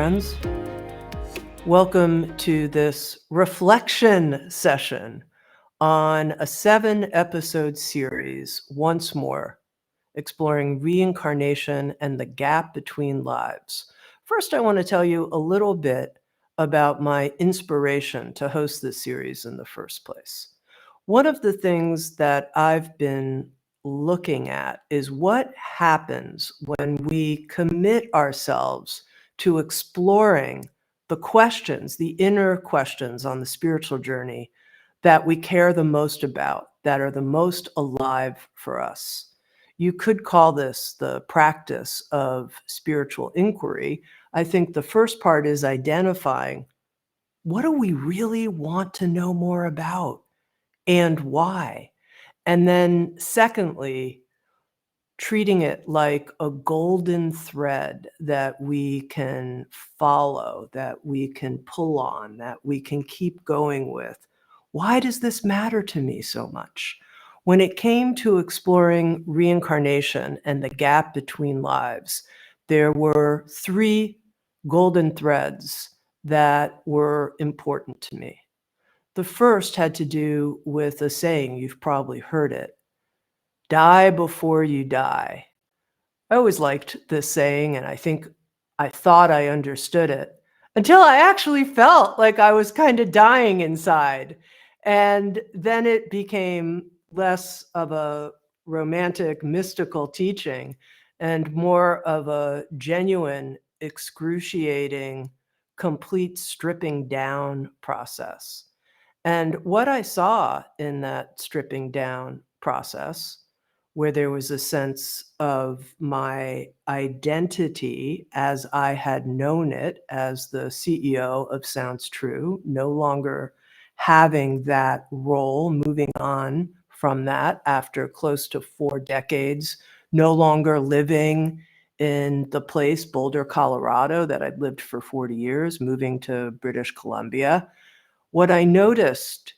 friends. Welcome to this reflection session on a 7-episode series, once more, exploring reincarnation and the gap between lives. First, I want to tell you a little bit about my inspiration to host this series in the first place. One of the things that I've been looking at is what happens when we commit ourselves to exploring the questions, the inner questions on the spiritual journey that we care the most about, that are the most alive for us. You could call this the practice of spiritual inquiry. I think the first part is identifying, what do we really want to know more about and why? And then secondly, treating it like a golden thread that we can follow, that we can pull on, that we can keep going with. Why does this matter to me so much? When it came to exploring reincarnation and the gap between lives, there were 3 golden threads that were important to me. The first had to do with a saying, you've probably heard it: die before you die. I always liked this saying, and I thought I understood it until I actually felt like I was kind of dying inside. And then it became less of a romantic, mystical teaching and more of a genuine, excruciating, complete stripping down process. And what I saw in that stripping down process, where there was a sense of my identity as I had known it as the CEO of Sounds True, no longer having that role, moving on from that after close to 4 decades, no longer living in the place, Boulder, Colorado, that I'd lived for 40 years, moving to British Columbia. What I noticed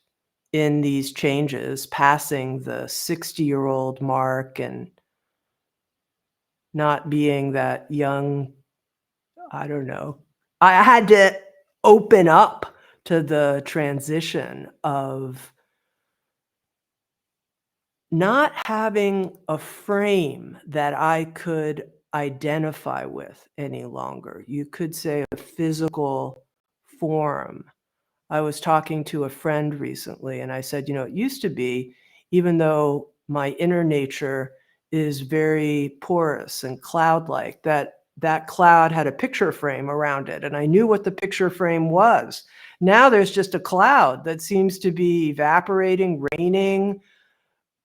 in these changes, passing the 60-year-old mark and not being that young, I don't know, I had to open up to the transition of not having a frame that I could identify with any longer. You could say a physical form. I was talking to a friend recently and I said, it used to be, even though my inner nature is very porous and cloud-like, that cloud had a picture frame around it, and I knew what the picture frame was. Now there's just a cloud that seems to be evaporating, raining,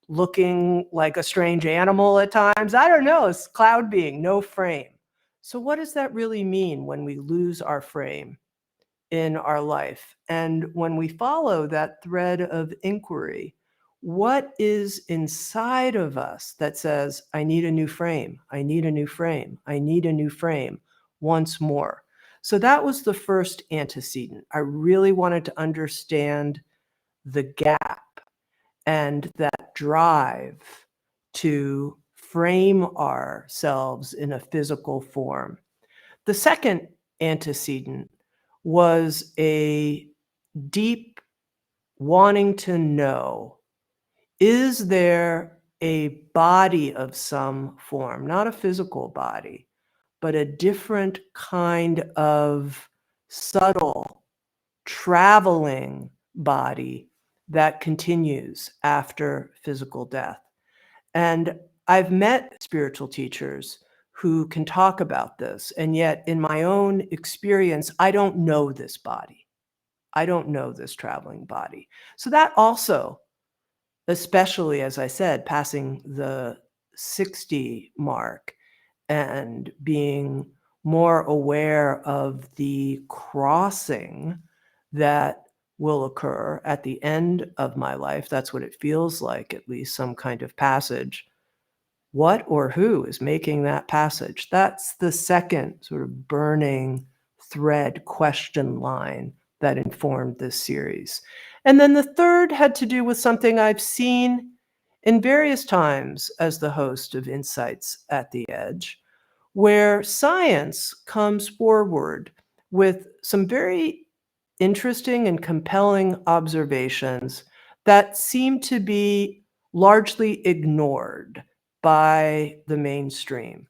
looking like a strange animal at times. I don't know, it's cloud being, no frame. So what does that really mean when we lose our frame in our life? And when we follow that thread of inquiry, what is inside of us that says, I need a new frame, I need a new frame, I need a new frame once more? So that was the first antecedent. I really wanted to understand the gap and that drive to frame ourselves in a physical form. The second antecedent was a deep wanting to know, is there a body of some form, not a physical body, but a different kind of subtle, traveling body that continues after physical death? And I've met spiritual teachers who can talk about this, and yet in my own experience, I don't know this body. I don't know this traveling body. So that also, especially as I said, passing the 60 mark and being more aware of the crossing that will occur at the end of my life. That's what it feels like, at least some kind of passage. What or who is making that passage? That's the second sort of burning thread, question line that informed this series. And then the third had to do with something I've seen in various times as the host of Insights at the Edge, where science comes forward with some very interesting and compelling observations that seem to be largely ignored by the mainstream.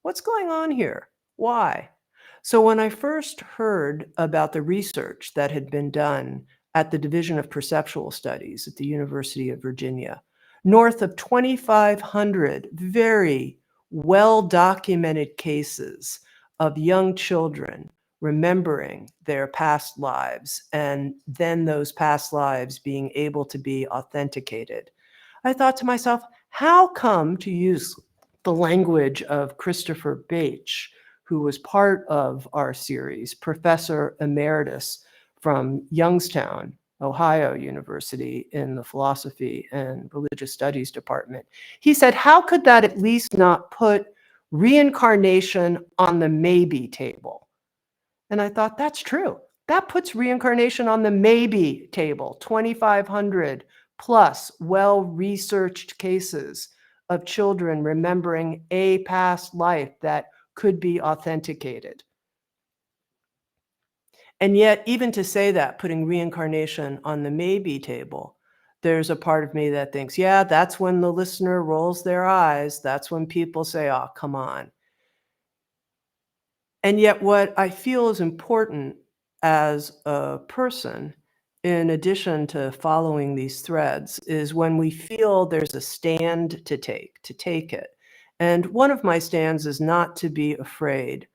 What's going on here? Why? So, when I first heard about the research that had been done at the Division of Perceptual Studies at the University of Virginia, north of 2,500 very well documented cases of young children remembering their past lives and then those past lives being able to be authenticated, I thought to myself, how come, to use the language of Christopher Bache, who was part of our series, Professor Emeritus from Youngstown, Ohio University, in the Philosophy and Religious Studies Department. He said, how could that at least not put reincarnation on the maybe table? And I thought, that's true. That puts reincarnation on the maybe table, 2,500 plus well-researched cases of children remembering a past life that could be authenticated. And yet, even to say that, putting reincarnation on the maybe table, there's a part of me that thinks, yeah, that's when the listener rolls their eyes. That's when people say, oh, come on. And yet what I feel is important as a person, in addition to following these threads, is when we feel there's a stand to take it. And one of my stands is not to be afraid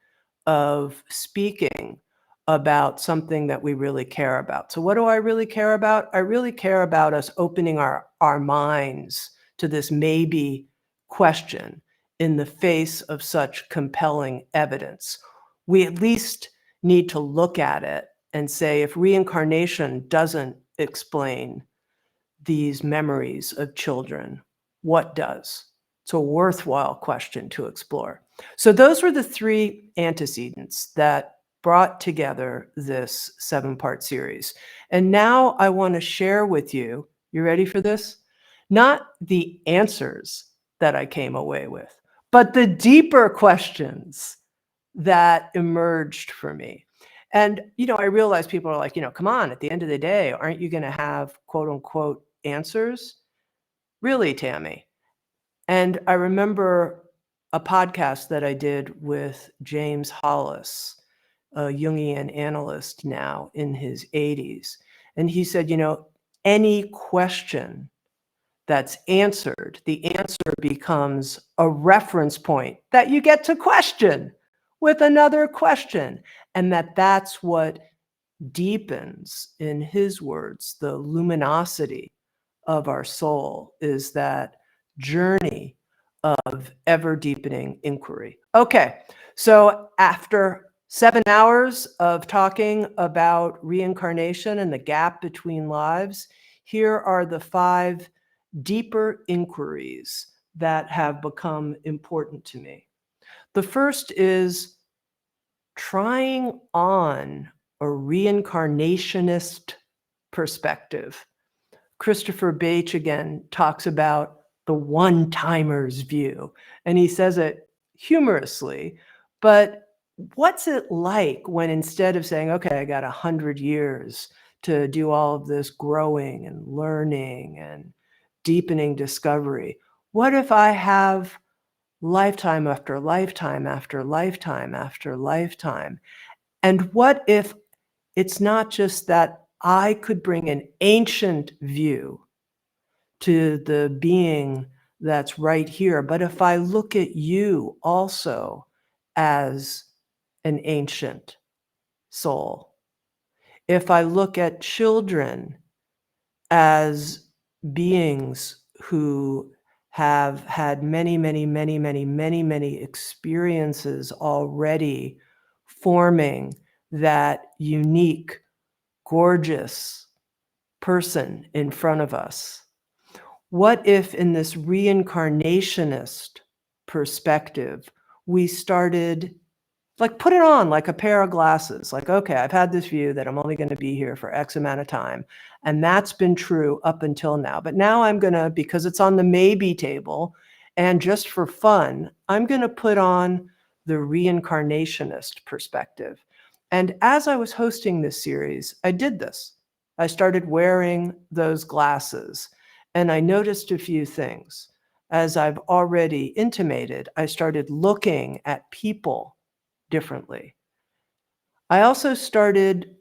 of speaking about something that we really care about. So what do I really care about? I really care about us opening our minds to this maybe question in the face of such compelling evidence. We at least need to look at it and say, if reincarnation doesn't explain these memories of children, what does? It's a worthwhile question to explore. So those were the three antecedents that brought together this 7-part series. And now I want to share with you, you ready for this? Not the answers that I came away with, but the deeper questions that emerged for me. And, I realize people are like, come on, at the end of the day, aren't you going to have quote unquote answers? Really, Tami? And I remember a podcast that I did with James Hollis, a Jungian analyst now in his 80s. And he said, any question that's answered, the answer becomes a reference point that you get to question with another question. And that's what deepens, in his words, the luminosity of our soul, is that journey of ever deepening inquiry. Okay, so after 7 hours of talking about reincarnation and the gap between lives, here are the 5 deeper inquiries that have become important to me. The first is trying on a reincarnationist perspective. Christopher Bache again talks about the one-timer's view, and he says it humorously, but what's it like when instead of saying, okay, I got 100 years to do all of this growing and learning and deepening discovery, what if I have lifetime after lifetime after lifetime after lifetime? And what if it's not just that I could bring an ancient view to the being that's right here, but if I look at you also as an ancient soul, if I look at children as beings who have had many, many, many, many, many, many experiences already forming that unique, gorgeous person in front of us. What if in this reincarnationist perspective, we started put it on like a pair of glasses, like, okay, I've had this view that I'm only going to be here for X amount of time. And that's been true up until now. But now I'm going to, because it's on the maybe table, and just for fun, I'm going to put on the reincarnationist perspective. And as I was hosting this series, I did this. I started wearing those glasses and I noticed a few things. As I've already intimated, I started looking at people differently. I also started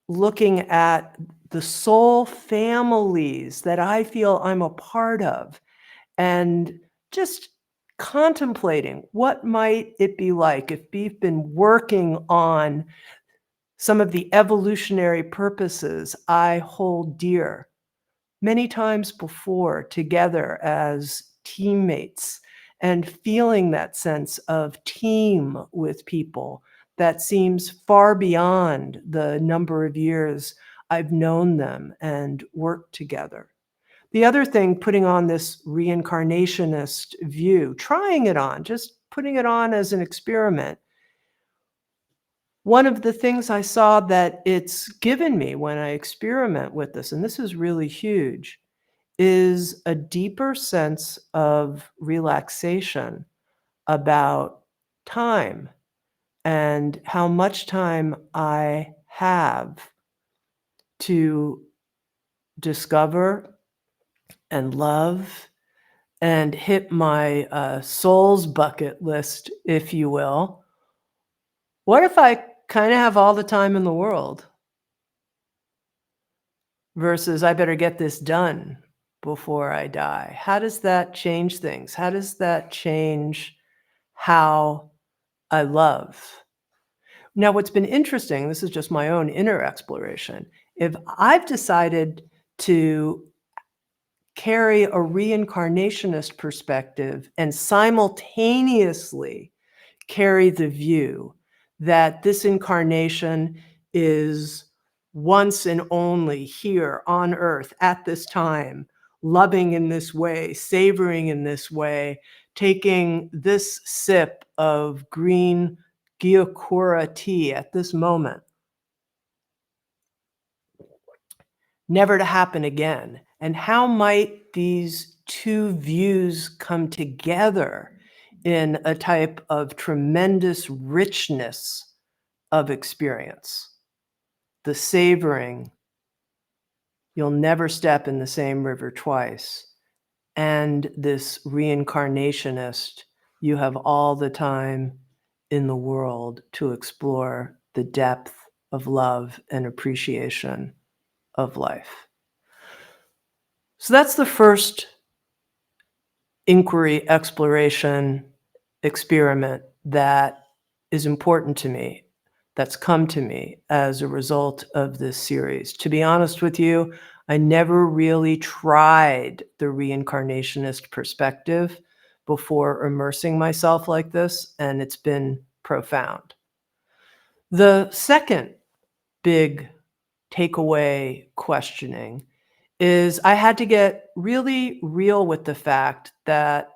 looking at the soul families that I feel I'm a part of and just contemplating what might it be like if we've been working on some of the evolutionary purposes I hold dear many times before together as teammates and feeling that sense of team with people that seems far beyond the number of years I've known them and worked together. The other thing, putting on this reincarnationist view, trying it on, just putting it on as an experiment. One of the things I saw that it's given me when I experiment with this, and this is really huge, is a deeper sense of relaxation about time and how much time I have to discover and love and hit my soul's bucket list, if you will. What if I kind of have all the time in the world versus I better get this done before I die? How does that change things? How does that change how I love? Now, what's been interesting, this is just my own inner exploration. If I've decided to carry a reincarnationist perspective and simultaneously carry the view that this incarnation is once and only here on earth at this time, loving in this way, savoring in this way, taking this sip of green Gyokura tea at this moment, never to happen again. And how might these two views come together in a type of tremendous richness of experience? The savoring, you'll never step in the same river twice. And this reincarnationist, you have all the time in the world to explore the depth of love and appreciation of life. So that's the first inquiry, exploration, experiment that is important to me, that's come to me as a result of this series. To be honest with you, I never really tried the reincarnationist perspective before immersing myself like this, and it's been profound. The second big takeaway questioning is I had to get really real with the fact that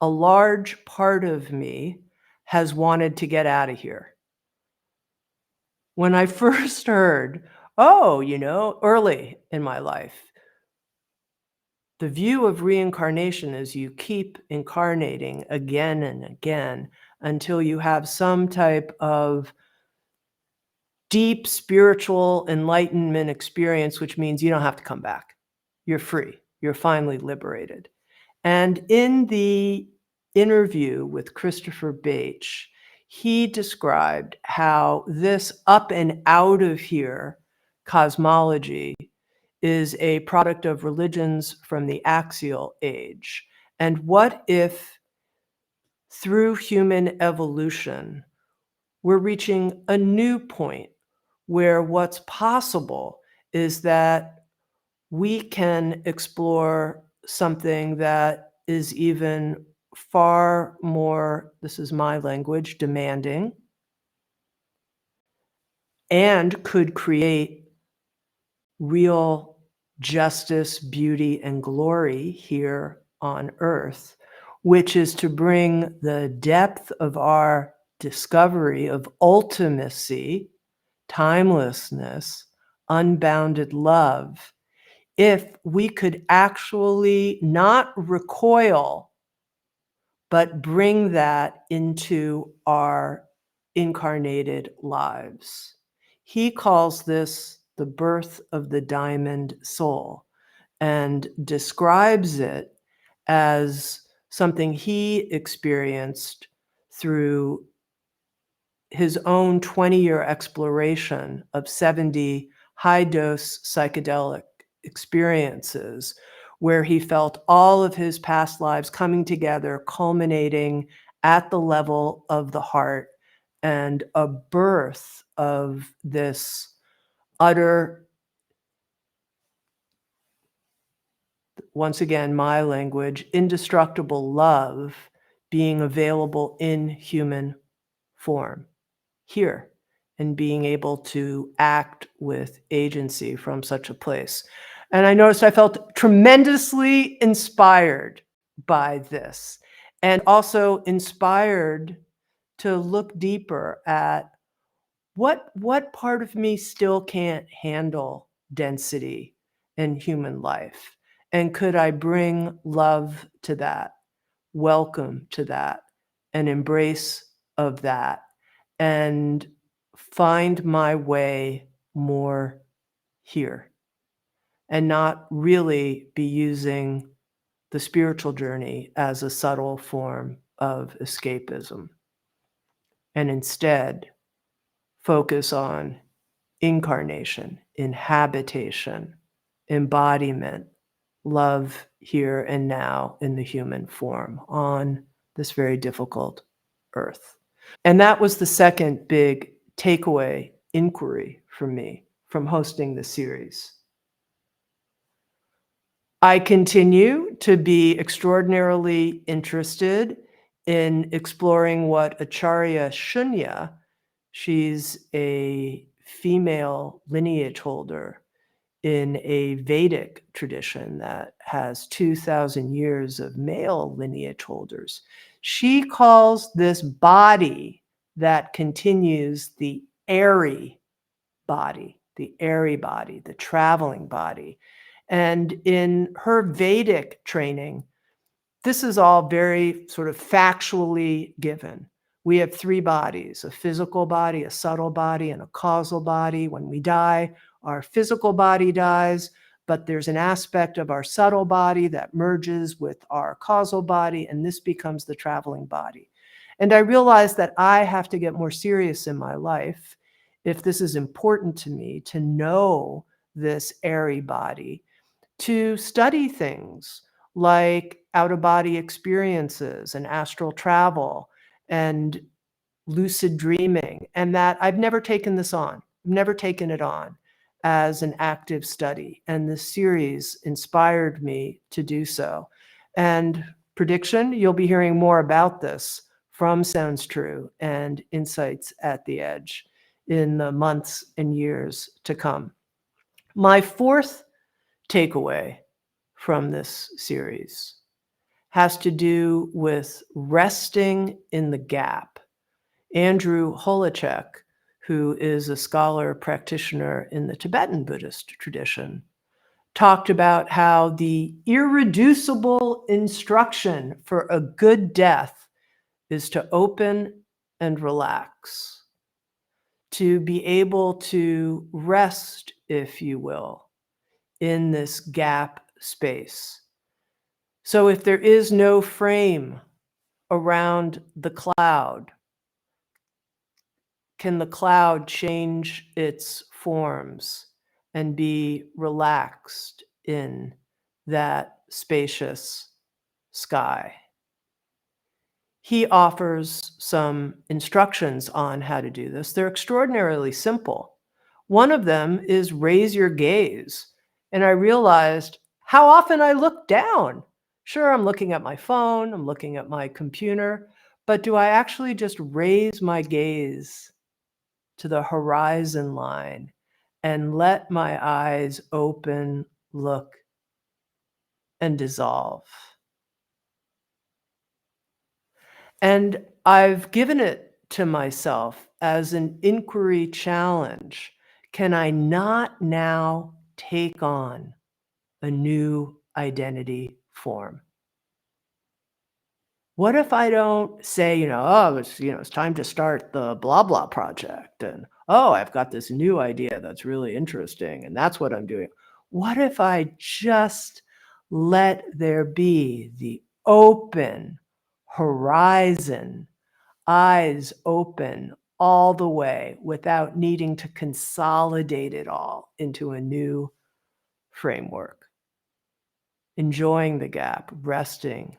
a large part of me has wanted to get out of here. When I first heard, oh, early in my life, the view of reincarnation is you keep incarnating again and again until you have some type of deep spiritual enlightenment experience, which means you don't have to come back. You're free. You're finally liberated. And in the interview with Christopher Bache, he described how this up and out of here cosmology is a product of religions from the axial age. And what if through human evolution, we're reaching a new point where what's possible is that we can explore something that is even far more, this is my language, demanding, and could create real justice, beauty, and glory here on earth, which is to bring the depth of our discovery of ultimacy, timelessness, unbounded love, if we could actually not recoil, but bring that into our incarnated lives. He calls this the birth of the diamond soul and describes it as something he experienced through his own 20-year exploration of 70 high-dose psychedelic experiences, where he felt all of his past lives coming together, culminating at the level of the heart, and a birth of this utter, once again, my language, indestructible love being available in human form here and being able to act with agency from such a place. And I noticed I felt tremendously inspired by this and also inspired to look deeper at what part of me still can't handle density in human life, and could I bring love to that, welcome to that, an embrace of that, and find my way more here, and not really be using the spiritual journey as a subtle form of escapism, and instead focus on incarnation, inhabitation, embodiment, love here and now in the human form on this very difficult earth. And that was the second big takeaway inquiry for me from hosting the series. I continue to be extraordinarily interested in exploring what Acharya Shunya, she's a female lineage holder in a Vedic tradition that has 2,000 years of male lineage holders. She calls this body that continues the airy body, the traveling body. And in her Vedic training, this is all very sort of factually given. We have three bodies: a physical body, a subtle body, and a causal body. When we die, our physical body dies, but there's an aspect of our subtle body that merges with our causal body, and this becomes the traveling body. And I realized that I have to get more serious in my life if this is important to me, to know this airy body, to study things like out-of-body experiences and astral travel and lucid dreaming, and that I've never taken this on. I've never taken it on as an active study, and this series inspired me to do so. And prediction, you'll be hearing more about this from Sounds True and Insights at the Edge in the months and years to come. My fourth takeaway from this series has to do with resting in the gap. Andrew Holacek, who is a scholar practitioner in the Tibetan Buddhist tradition, talked about how the irreducible instruction for a good death is to open and relax, to be able to rest, if you will, in this gap space. So if there is no frame around the cloud, can the cloud change its forms and be relaxed in that spacious sky? He offers some instructions on how to do this. They're extraordinarily simple. One of them is raise your gaze. And I realized how often I look down. Sure, I'm looking at my phone, I'm looking at my computer, but do I actually just raise my gaze to the horizon line and let my eyes open, look, and dissolve? And I've given it to myself as an inquiry challenge. Can I not now take on a new identity form? What if I don't say, "Oh, it's time to start the blah blah project," and, "Oh, I've got this new idea that's really interesting, and that's what I'm doing." What if I just let there be the open horizon, eyes open all the way without needing to consolidate it all into a new framework, enjoying the gap, resting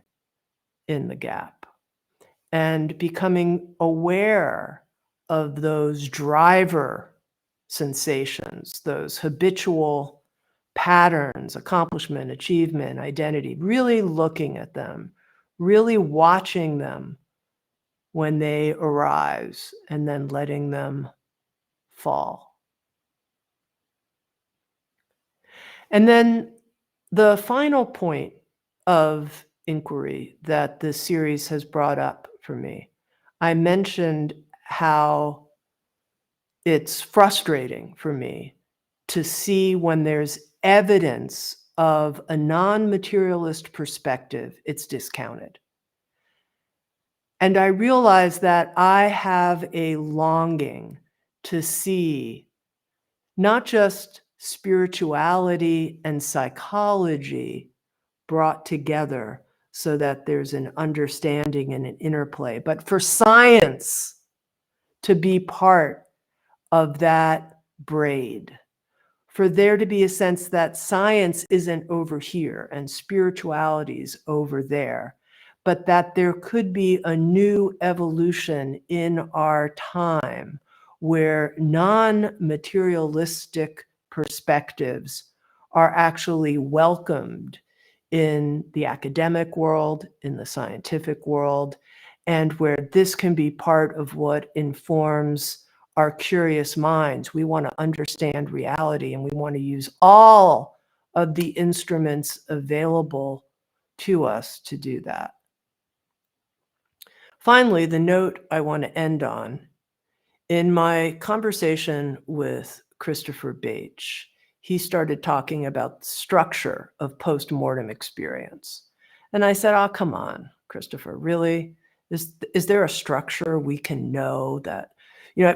in the gap, and becoming aware of those driver sensations, those habitual patterns, accomplishment, achievement, identity, really looking at them, really watching them when they arise, and then letting them fall. And then the final point of inquiry that this series has brought up for me, I mentioned how it's frustrating for me to see when there's evidence of a non-materialist perspective, it's discounted. And I realize that I have a longing to see not just spirituality and psychology brought together so that there's an understanding and an interplay, but for science to be part of that braid, for there to be a sense that science isn't over here and spirituality is over there, but that there could be a new evolution in our time where non-materialistic perspectives are actually welcomed in the academic world, in the scientific world, and where this can be part of what informs our curious minds. We want to understand reality, and we want to use all of the instruments available to us to do that. Finally, the note I want to end on, in my conversation with Christopher Bache, he started talking about the structure of postmortem experience. And I said, "Oh, come on, Christopher, really? Is there a structure we can know that,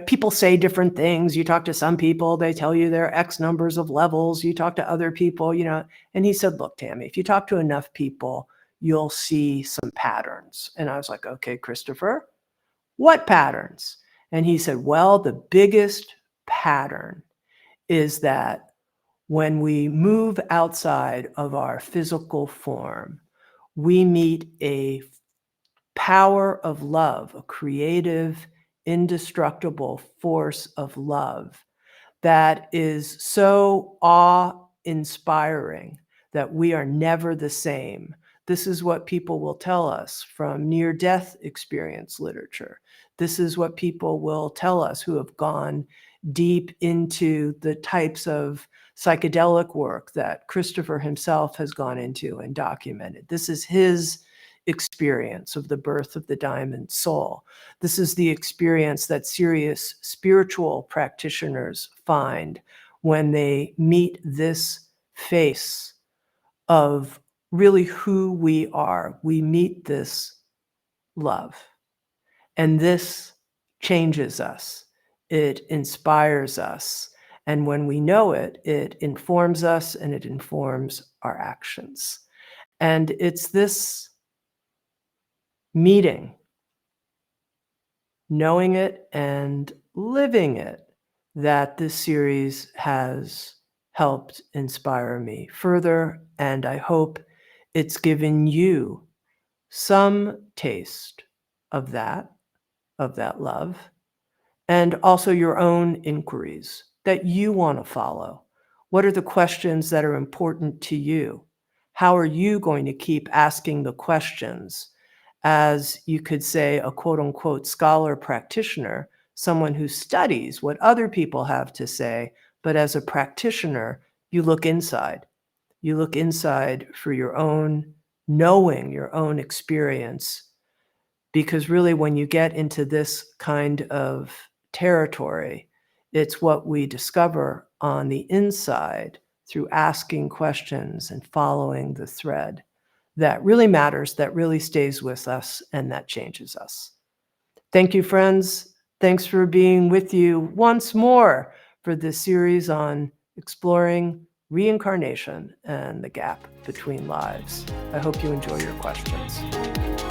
people say different things. You talk to some people, they tell you there are X numbers of levels. You talk to other people, and he said, "Look, Tami, if you talk to enough people, you'll see some patterns." And I was like, "Okay, Christopher, what patterns?" And he said, "Well, the biggest pattern is that when we move outside of our physical form, we meet a power of love, a creative, indestructible force of love that is so awe-inspiring that we are never the same." This is what people will tell us from near-death experience literature. This is what people will tell us who have gone deep into the types of psychedelic work that Christopher himself has gone into and documented. This is his experience of the birth of the diamond soul. This is the experience that serious spiritual practitioners find when they meet this face of really who we are. We meet this love, and this changes us. It inspires us. And when we know it, it informs us and it informs our actions. And it's this meeting, knowing it and living it, that this series has helped inspire me further. And I hope it's given you some taste of that love, and also your own inquiries that you want to follow. What are the questions that are important to you? How are you going to keep asking the questions as, you could say, a quote unquote scholar practitioner, someone who studies what other people have to say, but as a practitioner, you look inside. You look inside for your own knowing, your own experience, because really when you get into this kind of territory, it's what we discover on the inside through asking questions and following the thread that really matters, that really stays with us, and that changes us. Thank you, friends. Thanks for being with you once more for this series on exploring reincarnation and the gap between lives. I hope you enjoy your questions.